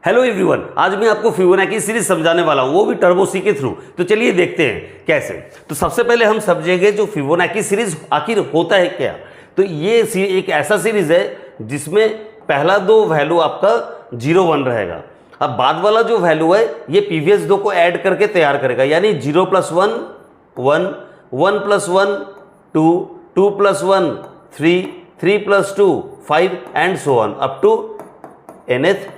Hello everyone, आज मैं आपको फिबोनाची सीरीज समझाने वाला हूँ, वो भी टर्बो सी के थ्रू। तो चलिए देखते हैं कैसे। तो सबसे पहले हम समझेंगे जो फिबोनाची सीरीज आखिर होता है क्या। तो ये एक ऐसा सीरीज है जिसमें पहला दो वैल्यू आपका 0 1 रहेगा। अब बाद वाला जो वैल्यू है ये प्रीवियस दो को ऐड करके तैयार करेगा, यानी 0 + 1 1, 1 + 1 2, 2 + 1 3, 3 + 2 5 and so on up to nth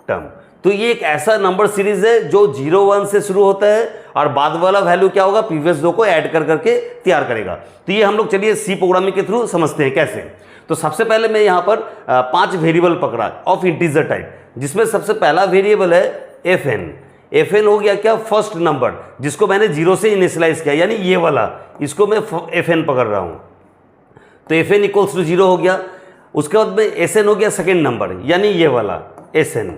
term. तो ये एक ऐसा नंबर सीरीज है जो 0 1 से शुरू होता है और बाद वाला वैल्यू क्या होगा, प्रीवियस दो को ऐड कर करके तैयार करेगा। तो ये हम लोग चलिए सी प्रोग्रामिंग के थ्रू समझते हैं कैसे। तो सबसे पहले मैं यहाँ पर 5 वेरिएबल पकड़ा ऑफ इंटीजर टाइप, जिसमें सबसे पहला वेरिएबल है fn। fn हो गया क्या, फर्स्ट नंबर जिसको मैंने 0 से इनिशियलाइज किया, यानी ये वाला, इसको मैं fn पकड़ रहा हूँ। तो fn = 0 हो गया। उसके बाद में sn हो गया सेकेंड नंबर, यानी ये वाला sn।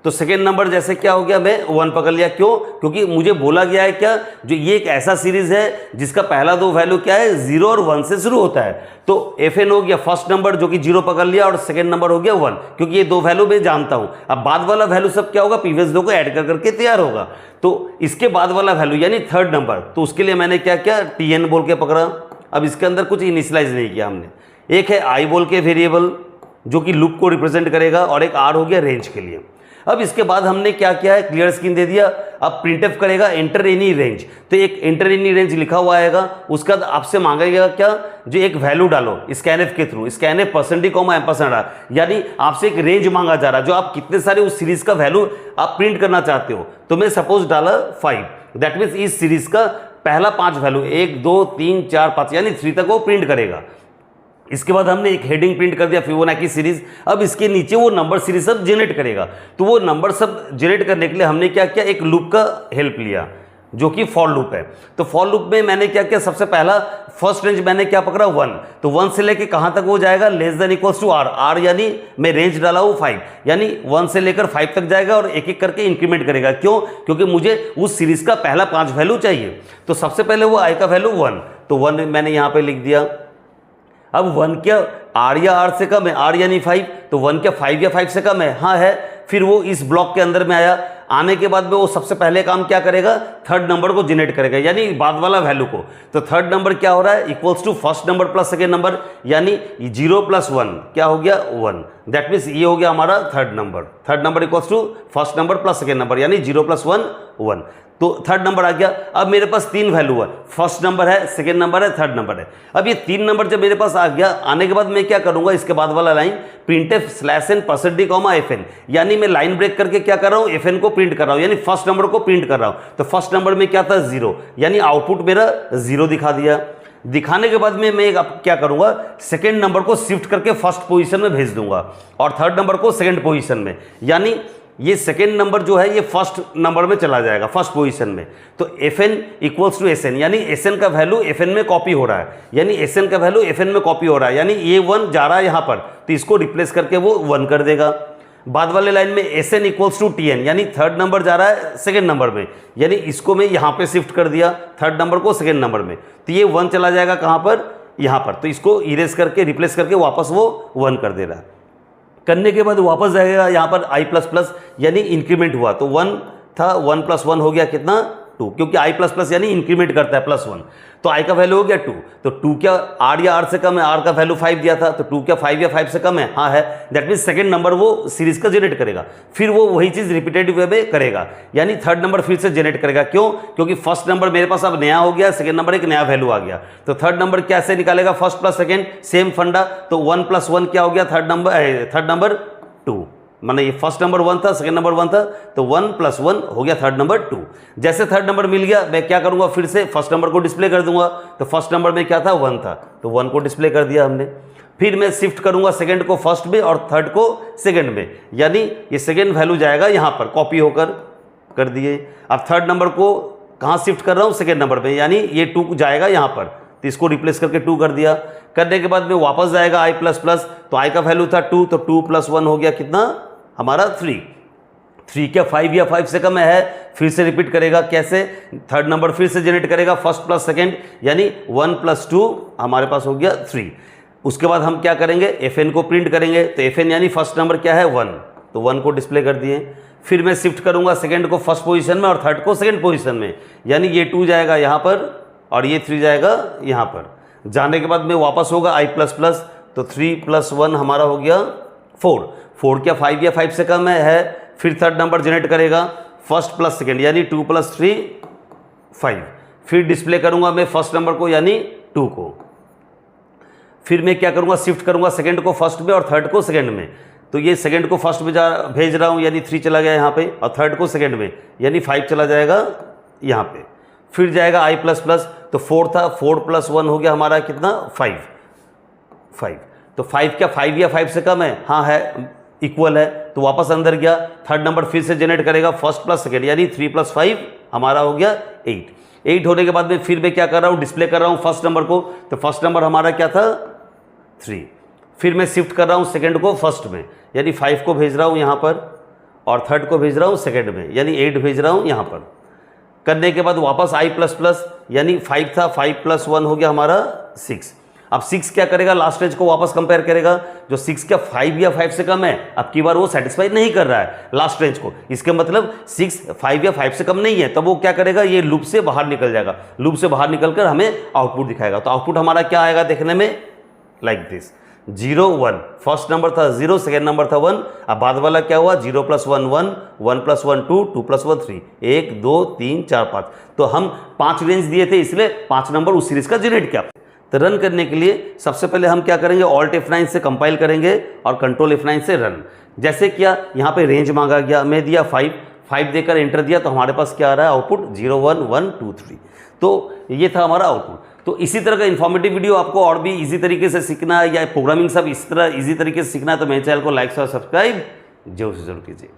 तो सेकेंड नंबर जैसे क्या हो गया, मैं 1 पकड़ लिया। क्यों? क्योंकि मुझे बोला गया है क्या, जो ये एक ऐसा सीरीज है जिसका पहला दो वैल्यू क्या है, 0 और 1 से शुरू होता है। तो fn हो गया फर्स्ट नंबर जो कि 0 पकड़ लिया, और सेकेंड नंबर हो गया 1, क्योंकि ये दो वैल्यू मैं जानता हूं। अब बाद वाला वैल्यू सब क्या होगा, प्रीवियस दो को ऐड कर करके तैयार होगा। तो इसके बाद वाला वैल्यू यानी थर्ड नंबर, तो उसके लिए मैंने क्या किया, tn बोल के पकड़ा। अब इसके अंदर कुछ इनिशियलाइज नहीं किया हमने। एक है i बोल के वेरिएबल जो कि लूप को रिप्रेजेंट करेगा, और एक r हो गया रेंज के लिए। अब इसके बाद हमने क्या किया है, क्लियर स्क्रीन दे दिया। अब प्रिंटफ करेगा एंटर एनी रेंज, तो एक एंटर एनी रेंज लिखा हुआ आएगा। उसके बाद आपसे मांगेगा क्या, जो एक वैल्यू डालो स्कैनएफ के थ्रू, स्कैनएफ %d, यानी आपसे एक रेंज मांगा जा रहा है, जो आप कितने सारे उस सीरीज का वैल्यू आप प्रिंट करना चाहते हो। तो मैं सपोज डाला 5, दैट मीन्स इस सीरीज का पहला 5 वैल्यू 1 2 3 4 5 यानी 3 तक वो प्रिंट करेगा। इसके बाद हमने एक हेडिंग प्रिंट कर दिया फिबोनाची सीरीज। अब इसके नीचे वो नंबर सीरीज सब जनरेट करेगा। तो वो नंबर सब जनरेट करने के लिए हमने क्या किया, एक लूप का हेल्प लिया जो कि फॉर लूप है। तो फॉर लूप में मैंने क्या किया, सबसे पहला फर्स्ट रेंज मैंने क्या पकड़ा, 1। तो 1 से लेके कहां तक वो जाएगा, <= r यानी मैं रेंज डाला हूं 5, यानी 1 से लेकर 5 तक जाएगा और एक एक करके इंक्रीमेंट करेगा। क्यों? क्योंकि मुझे उस सीरीज का पहला 5 वैल्यू चाहिए। तो सबसे पहले वो i का वैल्यू 1, तो 1 मैंने यहां पर लिख दिया। अब 1 क्या r या r से कम है, r यानी 5, तो 1 क्या 5 या 5 से कम है, हाँ है। फिर वो इस ब्लॉक के अंदर में आया। आने के बाद में वो सबसे पहले काम क्या करेगा, थर्ड नंबर को जनरेट करेगा, यानी बाद वाला वैल्यू को। तो थर्ड नंबर क्या हो रहा है, equals to first number plus second number, यानी 0 + 1 क्या हो गया, 1। दैट मीन्स ये हो गया हमारा third number. Third number equals to first number plus second number, यानी 0 + 1 1। तो थर्ड नंबर आ गया। अब मेरे पास 3 वैल्यू है, फर्स्ट नंबर है, सेकेंड नंबर है, थर्ड नंबर है। अब ये 3 नंबर जब मेरे पास आ गया, आने के बाद मैं क्या करूंगा, इसके बाद वाला line printf /n %d, fn, यानी मैं लाइन ब्रेक करके क्या कर रहा हूं, fn को प्रिंट कर रहा हूं, यानी फर्स्ट नंबर को प्रिंट कर रहा हूं। तो फर्स्ट नंबर में क्या था, 0, यानी आउटपुट मेरा 0 दिखा दिया। दिखाने के बाद में मैं अब क्या करूंगा, सेकेंड नंबर को शिफ्ट करके फर्स्ट पोजीशन में भेज दूंगा और थर्ड नंबर को सेकेंड पोजीशन में, यानी ये सेकेंड नंबर जो है ये फर्स्ट नंबर में चला जाएगा, फर्स्ट पोजीशन में। तो fn = sn, यानी sn का वैल्यू fn में कॉपी हो रहा है, यानी sn का वैल्यू fn में कॉपी हो रहा है, यानी ये 1 जा रहा है यहाँ पर, तो इसको रिप्लेस करके वो 1 कर देगा। बाद वाले लाइन में sn = tn, यानी थर्ड नंबर जा रहा है सेकेंड नंबर में, यानी इसको मैं यहाँ पे शिफ्ट कर दिया, थर्ड नंबर को सेकेंड नंबर में, तो ये 1 चला जाएगा कहाँ पर, यहाँ पर। तो इसको इरेज करके रिप्लेस करके वापस वो 1 कर दे रहा है। करने के बाद वापस जाएगा यहाँ पर i++, यानी इंक्रीमेंट हुआ। तो 1 था, 1 + 1 हो गया कितना, 2, क्योंकि i++ यानी इंक्रीमेंट करता है +1। तो i का वैल्यू हो गया 2। तो 2 क्या r या r से कम है, r का वैल्यू 5 दिया था, तो 2 क्या 5 या 5 से कम है, हाँ है। दैट मीन्स सेकंड नंबर वो सीरीज का जनरेट करेगा। फिर वो वही चीज़ रिपीटेटिव वे में करेगा, यानी थर्ड नंबर फिर से जनरेट करेगा। क्यों? क्योंकि फर्स्ट नंबर मेरे पास अब नया हो गया, सेकंड नंबर एक नया वैल्यू आ गया। तो थर्ड नंबर कैसे निकालेगा, फर्स्ट प्लस सेकेंड, सेम फंडा। तो 1 + 1 क्या हो गया, थर्ड नंबर 2, माने ये फर्स्ट नंबर 1 था, सेकंड नंबर 1 था, तो 1 + 1 हो गया थर्ड नंबर 2। जैसे थर्ड नंबर मिल गया, मैं क्या करूंगा, फिर से फर्स्ट नंबर को डिस्प्ले कर दूंगा। तो फर्स्ट नंबर में क्या था, 1 था, तो 1 को डिस्प्ले कर दिया हमने। फिर मैं शिफ्ट करूंगा सेकंड को फर्स्ट में और थर्ड को सेकंड में, यानी ये सेकंड वैल्यू जाएगा यहाँ पर, कॉपी होकर कर दिए। अब थर्ड नंबर को कहाँ शिफ्ट कर रहा हूँ, सेकेंड नंबर पर, यानी ये 2 जाएगा यहाँ पर, तो इसको रिप्लेस करके 2 कर दिया। करने के बाद में वापस जाएगा i++, तो i का वैल्यू था 2, तो 2 + 1 हो गया कितना हमारा 3। 3 क्या 5 या 5 से कम है, फिर से रिपीट करेगा। कैसे, थर्ड नंबर फिर से जनरेट करेगा, फर्स्ट प्लस सेकेंड, यानी 1 + 2 हमारे पास हो गया 3। उसके बाद हम क्या करेंगे, fn को प्रिंट करेंगे। तो fn यानी फर्स्ट नंबर क्या है, 1, तो 1 को डिस्प्ले कर दिए। फिर मैं शिफ्ट करूंगा सेकंड को फर्स्ट पोजीशन में और थर्ड को सेकंड पोजीशन में, यानी ये 2 जाएगा यहाँ पर और ये 3 जाएगा यहाँ पर। जाने के बाद में वापस होगा i प्लस प्लस, तो 3 + 1 हमारा हो गया 4। 4 क्या 5 या 5 से कम है। फिर थर्ड नंबर जनरेट करेगा फर्स्ट प्लस सेकंड, यानी 2 + 3 5। फिर डिस्प्ले करूंगा मैं फर्स्ट नंबर को यानी 2 को। फिर मैं क्या करूंगा, शिफ्ट करूंगा सेकंड को फर्स्ट में और थर्ड को सेकंड में। तो ये सेकंड को फर्स्ट में भेज रहा हूं, यानी 3 चला गया यहाँ पे, और थर्ड को सेकंड में यानी 5 चला जाएगा यहाँ पे। फिर जाएगा i प्लस प्लस, तो 4 था, 4 + 1 हो गया हमारा कितना 5। तो 5 क्या 5 या 5 से कम है, हाँ है, इक्वल है, तो वापस अंदर गया। थर्ड नंबर फिर से जनरेट करेगा फर्स्ट प्लस सेकंड, यानी 3 + 5 हमारा हो गया 8 होने के बाद में फिर मैं क्या कर रहा हूँ, डिस्प्ले कर रहा हूँ फर्स्ट नंबर को। तो फर्स्ट नंबर हमारा क्या था 3। फिर मैं शिफ्ट कर रहा हूँ सेकंड को फर्स्ट में, यानी 5 को भेज रहा हूँ यहाँ पर और थर्ड को भेज रहा हूँ सेकंड में, यानी 8 भेज रहा हूँ यहाँ पर। करने के बाद वापस i प्लस प्लस, यानी 5 था, 5 + 1 हो गया हमारा 6। अब 6 क्या करेगा, लास्ट रेंज को वापस कंपेयर करेगा। जो 6 क्या 5 या 5 से कम है, अब की बार वो सेटिस्फाई नहीं कर रहा है लास्ट रेंज को, इसके मतलब 6 5 या 5 से कम नहीं है, तब वो क्या करेगा, ये लूप से बाहर निकल जाएगा। लूप से बाहर निकलकर हमें आउटपुट दिखाएगा। तो आउटपुट हमारा क्या आएगा देखने में, लाइक दिस 0 1। फर्स्ट नंबर था 0, सेकेंड नंबर था 1। अब बाद वाला क्या हुआ, 0 + 1 1, 1 + 1 2, 2 + 1 3, 1 2 3 4 5। तो हम 5 रेंज दिए थे, इसलिए 5 नंबर उस सीरीज का जनरेट किया। तो रन करने के लिए सबसे पहले हम क्या करेंगे, Alt F9 से कंपाइल करेंगे और Ctrl F9 से रन। जैसे किया, यहाँ पे रेंज मांगा गया, मैं दिया 5 देकर एंटर दिया, तो हमारे पास क्या आ रहा है आउटपुट 0 1 1 2 3। तो ये था हमारा आउटपुट। तो इसी तरह का इन्फॉर्मेटिव वीडियो आपको और भी इजी तरीके से सीखना है, या प्रोग्रामिंग सब इस तरह इजी तरीके से सीखना है, तो मेरे चैनल को लाइक और सब्सक्राइब जरूर से जरूर कीजिए।